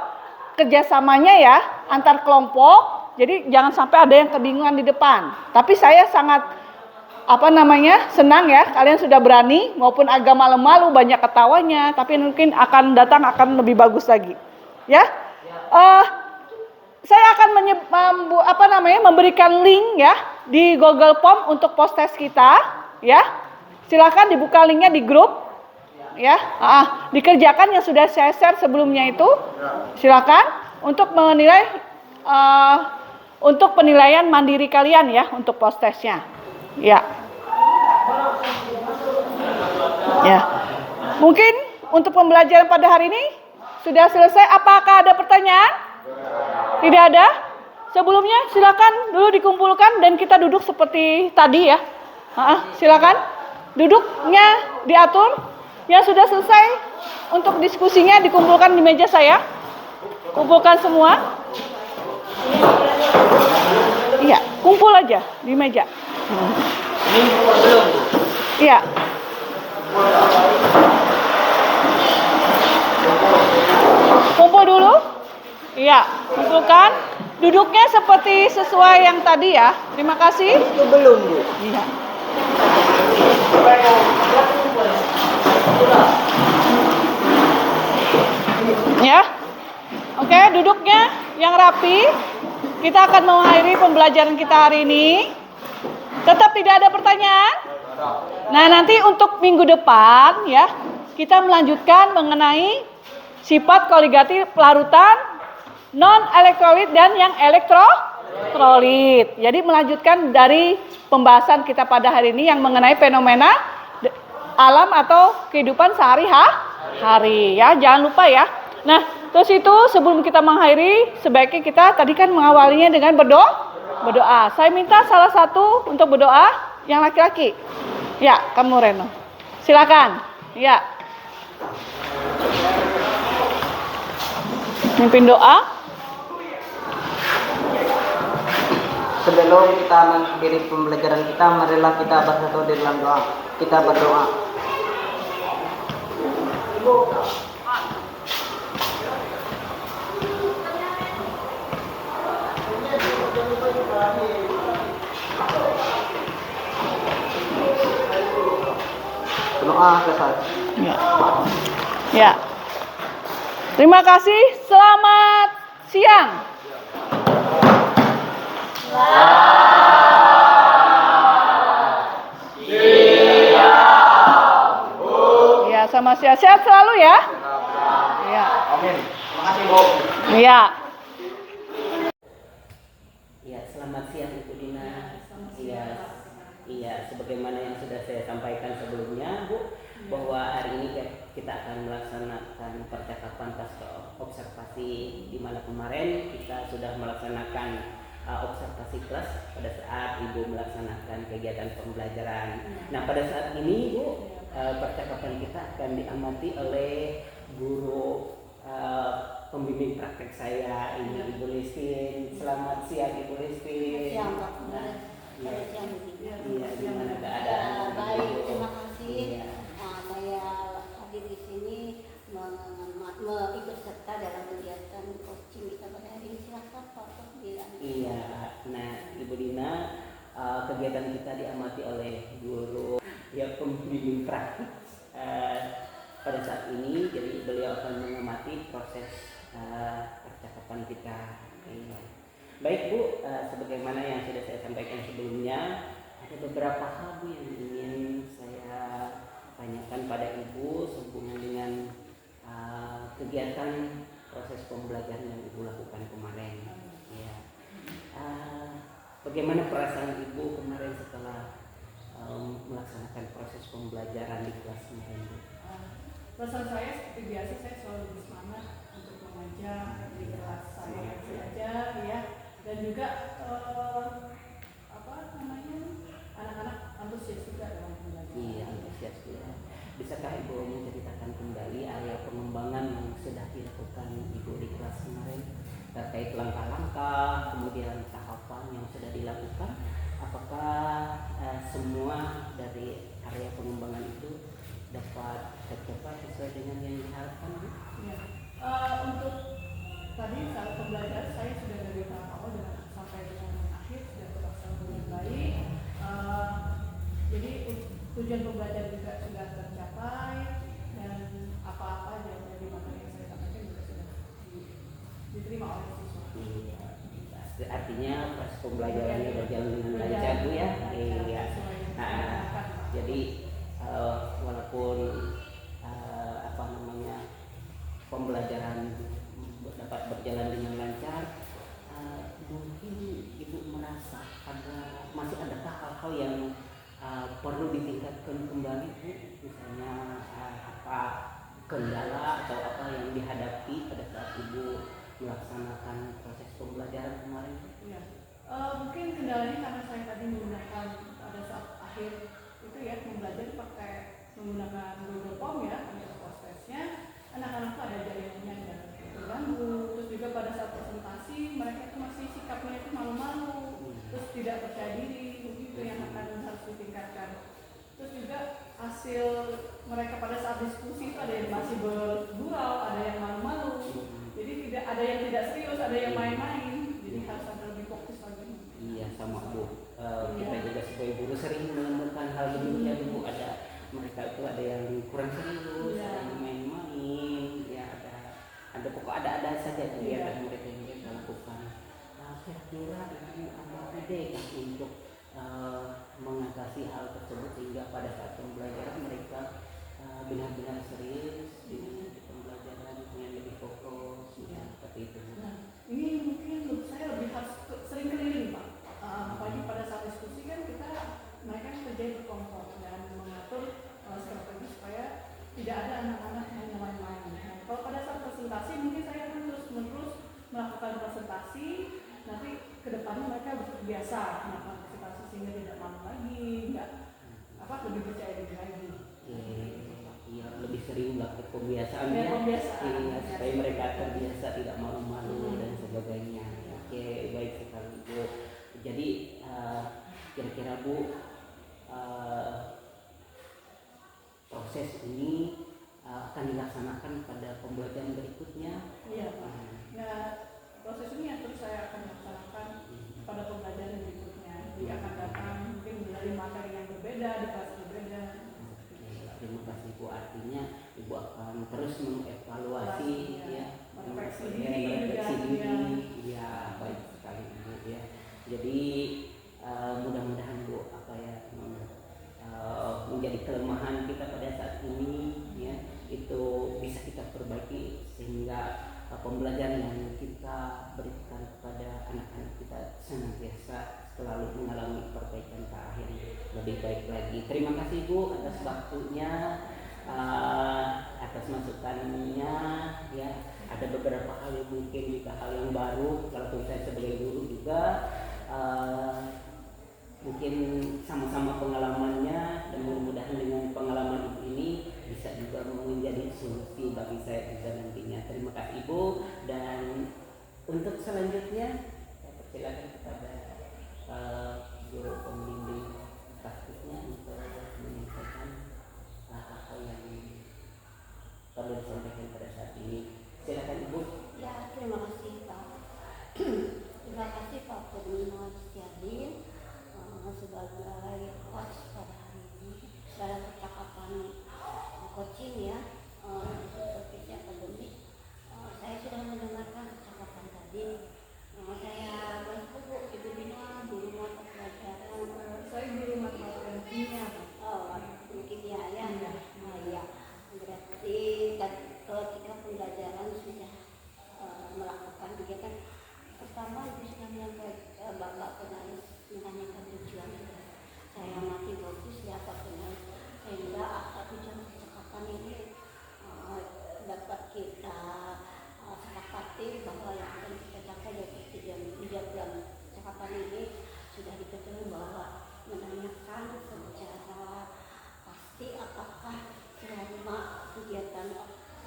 Speaker 5: kerjasamanya ya antar kelompok. Jadi jangan sampai ada yang kebingungan di depan. Tapi saya sangat senang ya, kalian sudah berani, maupun agak malu-malu banyak ketawanya, tapi mungkin akan datang akan lebih bagus lagi. Ya, saya akan memberikan link ya di Google Form untuk post test kita. Ya, silakan dibuka linknya di grup. Ya, dikerjakan yang sudah saya share sebelumnya itu. Silakan untuk menilai, untuk penilaian mandiri kalian ya untuk post testnya. Ya. Ya. Mungkin untuk pembelajaran pada hari ini sudah selesai. Apakah ada pertanyaan? Tidak ada? Sebelumnya silakan dulu dikumpulkan dan kita duduk seperti tadi ya. Silakan. Duduknya diatur. Yang sudah selesai untuk diskusinya dikumpulkan di meja saya. Kumpulkan semua. Iya, kumpul aja di meja.
Speaker 7: Ini belum.
Speaker 5: Iya. Kumpul dulu. Iya, kumpulkan. Duduknya seperti sesuai yang tadi ya. Terima kasih.
Speaker 4: Itu belum, Bu.
Speaker 5: Iya. Ya. Oke, duduknya yang rapi. Kita akan mengakhiri pembelajaran kita hari ini. Tetap tidak ada pertanyaan? Nah, nanti untuk minggu depan ya, kita melanjutkan mengenai sifat koligatif larutan, non-elektrolit dan yang elektrolit. Jadi melanjutkan dari pembahasan kita pada hari ini yang mengenai fenomena alam atau kehidupan sehari-hari ya. Jangan lupa ya. Nah, terus itu sebelum kita mengakhiri, sebaiknya kita tadi kan mengawalinya dengan berdoa. Saya minta salah satu untuk berdoa yang laki-laki. Ya, kamu Reno. Silakan. Ya. Mimpin doa.
Speaker 4: Sebelum kita mengakhiri pembelajaran kita, marilah kita bersatu di dalam doa. Kita berdoa. Doa kesal.
Speaker 5: Ya. Ya. Terima kasih. Selamat siang. Ya, sama sehat selalu ya. Ya.
Speaker 4: Amin. Terima kasih, Bu.
Speaker 5: Ya.
Speaker 1: Ya, selamat siang Ibu Dina. Iya, sebagaimana yang sudah saya sampaikan sebelumnya, Bu, bahwa hari ini kita akan melaksanakan percakapan pasca observasi, di mana kemarin kita sudah melaksanakan observasi kelas pada saat Ibu melaksanakan kegiatan pembelajaran. Nah, pada saat ini, Bu, percakapan kita akan diamati oleh guru pembimbing praktek saya, ini Ibu Listin. Selamat siang Ibu Listin.
Speaker 8: Siang, Pak.
Speaker 1: Iya, gimana keadaan?
Speaker 8: Baik, terima kasih.
Speaker 1: Iya.
Speaker 8: Saya hadir di sini ikut serta dalam kegiatan coaching kita pada hari ini. Silakan Pak.
Speaker 1: Iya, nah Ibu Dina, kegiatan kita diamati oleh guru ya pembimbing praktik pada saat ini. Jadi beliau akan mengamati proses percakapan kita. Iya. Baik Bu, sebagaimana yang sudah saya sampaikan sebelumnya, ada beberapa hal Bu yang ingin saya tanyakan pada Ibu sehubungan dengan kegiatan proses pembelajaran yang Ibu lakukan kemarin. Ya. bagaimana perasaan Ibu kemarin setelah melaksanakan proses pembelajaran di kelas kemarin?
Speaker 2: Perasaan saya seperti biasa, saya selalu lebih semangat untuk mengajar di kelas saya yang belajar ya, dan juga anak-anak antusias juga dalam pembelajaran.
Speaker 1: Iya, antusias ya. Bisakah Ibu menceritakan kembali area pengembangan yang sudah dilakukan Ibu di kelas kemarin terkait langkah-langkah, kemudian tahapan yang sudah dilakukan? Apakah semua dari area pengembangan itu dapat tercapai sesuai dengan yang diharapkan, Bu?
Speaker 2: Ya. Untuk tadi saat pembelajaran saya sudah dari tahap awal sampai dengan akhir sudah terlaksana dengan baik. Jadi tujuan pembelajaran juga sudah tercapai dan apa-apa yang dari materi yang saya sampaikan juga sudah diterima oleh siswa.
Speaker 1: Iya. Artinya pas pembelajarannya berjalan dengan lancar, Bu ya. Iya. Jadi walaupun pembelajaran dapat berjalan dengan lancar, mungkin Ibu merasa masih adakah hal-hal yang perlu ditingkatkan kembali, Bu? Misalnya apa kendala atau apa yang dihadapi pada saat Ibu melaksanakan proses pembelajaran kemarin?
Speaker 2: Ya. Mungkin kendalanya karena saya tadi menggunakan pada saat akhir itu ya belajar pakai menggunakan Google Form ya untuk prosesnya, anak-anak tuh ada jaringannya yang terganggu, terus juga pada saat presentasi mereka itu masih sikapnya itu malu-malu, terus tidak percaya diri, itu yang akan harus ditingkatkan. Terus juga hasil mereka pada saat diskusi itu ada yang masih bergurau, ada yang malu-malu, jadi tidak ada yang tidak serius, ada yang main-main, jadi harus ada lebih fokus lagi.
Speaker 1: Iya sama Bu, kita juga sebagai guru sering menemukan hal demikian, Bu. Ada mereka itu ada yang kurang serius, ada yang main-main, ya ada pokok ada saja kegiatan mereka yang mereka lakukan. Kira-kira Ibu ada ide untuk mengatasi hal tersebut sehingga pada saat pembelajaran mereka benar-benar serius di pembelajaran dengan lebih fokus, seperti itu.
Speaker 2: Nah, ini mungkin menurut saya lebih harus sering keliling, Pak. Apalagi pada saat diskusi kan mereka kerja berkelompok dan mengatur strategi supaya tidak ada anak-anak yang main-main. Nah, kalau pada saat presentasi mungkin saya akan terus-menerus melakukan presentasi, nanti kedepannya mereka terbiasa melakukan presentasi sehingga tidak malu lagi, lebih percaya diri lagi.
Speaker 1: Iya, lebih sering melakukan pembiasaannya, supaya mereka terbiasa tidak malu-malu dan sebagainya. Oke, baik sekali, Bu. Jadi kira-kira Bu, proses ini akan dilaksanakan pada pembelajaran berikutnya.
Speaker 2: Iya, Pak. Nah, proses ini yang terus saya akan laksanakan pada pembelajaran berikutnya. Jadi akan datang mungkin dari materi yang berbeda, di kelas berbeda.
Speaker 1: Terima kasih, Bu. Artinya Ibu akan terus mengevaluasi,
Speaker 2: merefleksi diri.
Speaker 1: Ya, baik sekali, Bu ya. Jadi mudah-mudahan Bu menjadi kelemahan kita pada saat ini ya, itu bisa kita perbaiki sehingga pembelajaran yang kita berikan kepada anak-anak kita senantiasa selalu mengalami perbaikan ke arah yang lebih baik lagi. Terima kasih Bu atas waktunya, atas masukannya ya. Ada beberapa hal yang mungkin juga hal yang baru kalau saya sebagai guru juga mungkin sama-sama pengalamannya, dan mudah-mudahan dengan pengalaman Ibu ini bisa juga menjadi solusi bagi saya juga nantinya. Terima kasih Ibu, dan untuk selanjutnya saya persilakan kepada guru pembimbing praktiknya untuk menyampaikan hal yang perlu disampaikan pada saat ini. Silakan Ibu.
Speaker 8: Ya, terima kasih Pak. Terima kasih Pak Purnomo Setiadi sebagai coach pada hari ini dalam percakapan coaching ya, topik akademik. Saya sudah mendengarkan percakapan tadi. Saya berhubung Ibu Dina guru mata pelajaran.
Speaker 2: Saya guru matematika kimia.
Speaker 8: Kimia ya. Ya. Berarti ketika pembelajaran sudah melakukan kegiatan pertama Ibu sudah menyampaikan Bapak penulis menanyakan tujuan saya amati bagus ya Pak penulis sehingga tujuan percakapan ini dapat kita sepakati bahwa yang akan kita capai yaitu tujuan percakapan ini sudah diketahui bahwa menanyakan secara pasti apakah selama kegiatan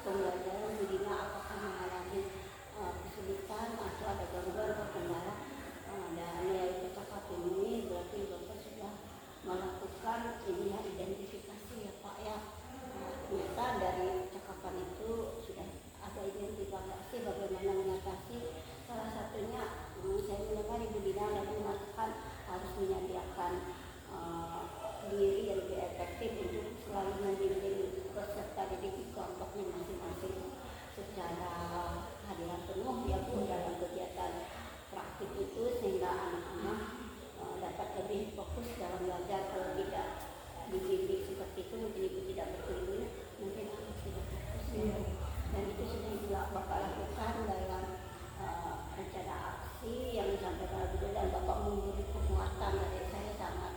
Speaker 8: pembelajaran Budina apakah mengalami kesulitan atau ada gangguan atau kendala dan melalui percakapan ini berarti Bapak sudah melakukan ini ya identifikasi ya Pak ya. Ternyata dari percakapan itu sudah ada identifikasi bagaimana mengatasi salah satunya saya mendengar Ibu Dina lagi mengatakan harus menyediakan diri yang lebih efektif untuk selalu membimbing peserta didik di kelompoknya masing-masing secara hadiran penuh ya Bu dalam kegiatan praktik itu sehingga anak-anak dapat lebih fokus dalam belajar. Kalau tidak dibimbing seperti itu mungkin Ibu tidak berkerumun mungkin anak tidak fokus ya. Dan itu sudah Bapak lakukan dalam rencana aksi yang disampaikan Ibu dan Bapak memberi penguatan dari saya sangat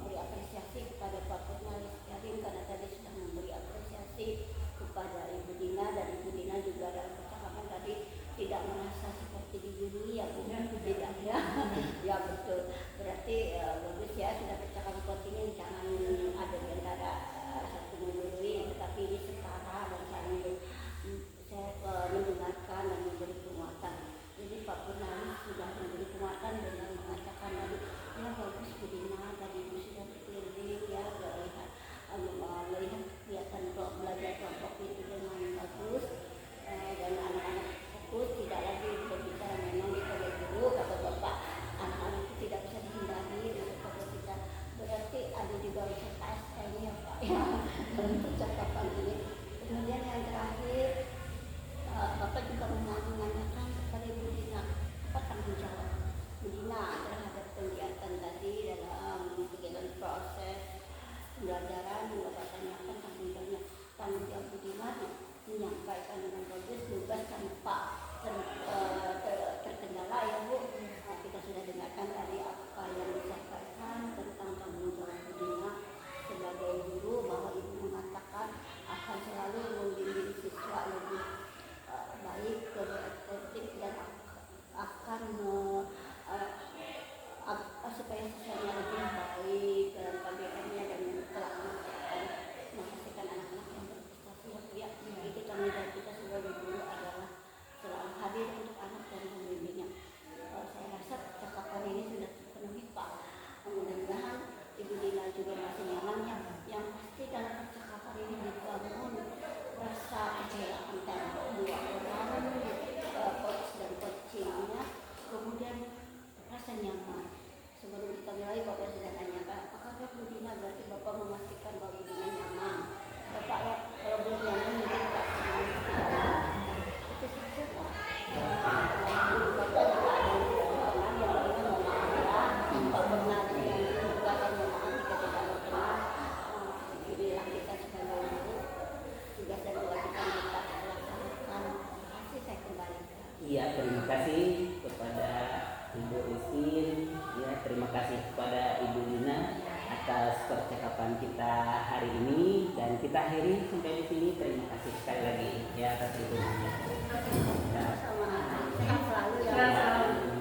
Speaker 8: beri apresiasi kepada Pak Purnalis Karim karena tadi sudah memberi apresiasi kepada Ibu Dina dan Ibu Dina juga dalam percakapan tadi tidak merasa seperti dibully ya Bu tidak ya ya betul berarti bagus ya sudah percakapan seperti ini jangan ada di antara satu membully tetapi ini setara dan saling saya mendengarkan dan memberi penguatan. Jadi Pak Purnalis sudah memberi penguatan dengan mengatakan tadi ya bagus Bu Dina tadi Ibu sudah berkeliling ya melihat kegiatan belajar kelompok itu dengan bagus dan anak-anak fokus tidak lagi berbicara memang di kolej dulu kata Bapak anak-anak itu tidak bisa dihindari kalau kita berarti ada juga wisata SK ya Pak ya dalam percakapan ini. Kemudian yang terakhir Bapak juga menanyakan kepada Ibu Dina apa tanggung jawab Ibu Dina terhadap kegiatan tadi dalam kegiatan proses pembelajaran yang Bapak tanyakan tanggung jawab Ibu Dina menyampaikan dengan bagus bebas tanpa terkendala ya Bu. Kita sudah dengarkan tadi apa yang disampaikan tentang tanggung jawab Ibu Dina sebagai guru bahwa Ibu mengatakan akan selalu membimbing siswa lebih baik, lebih efektif dan akan supaya siswanya lebih baik dalam KBM-nya dan telah menghasilkan anak-anak yang berprestasi ya. Itu tanggung jawab kita sebagai guru adalah selalu hadir untuk anak dan membimbingnya. Saya rasa percakapan ini sudah terpenuhi Pak. Mudah-mudahan Ibu Dina juga masih nyaman yang pasti dalam percakapan ini dibangun rasa percaya antara dua orang coach dan coachingnya kemudian rasa nyaman. Sebelum kita mulai Bapak sudah tanyakan apakah Bu Dina berarti Bapak memastikan bahwa Bu Dina nyaman. Bapak ya kalau belum nyaman mungkin Bapak itu saja Pak. Bapak juga ada orang yang ingin mengajar Pak benar yang juga akan memahami ketika berkenan. Inilah kita sebagai guru tugas dan kewajiban kita laksanakan. Terima kasih saya kembalikan.
Speaker 1: Iya, terima kasih kepada Ibu Istin, ya terima kasih kepada Ibu Dina atas percakapan kita hari ini dan kita akhiri sampai di sini. Terima kasih sekali lagi ya atas dukungannya.
Speaker 8: Sama-sama. Sehat selalu ya.
Speaker 1: Ya.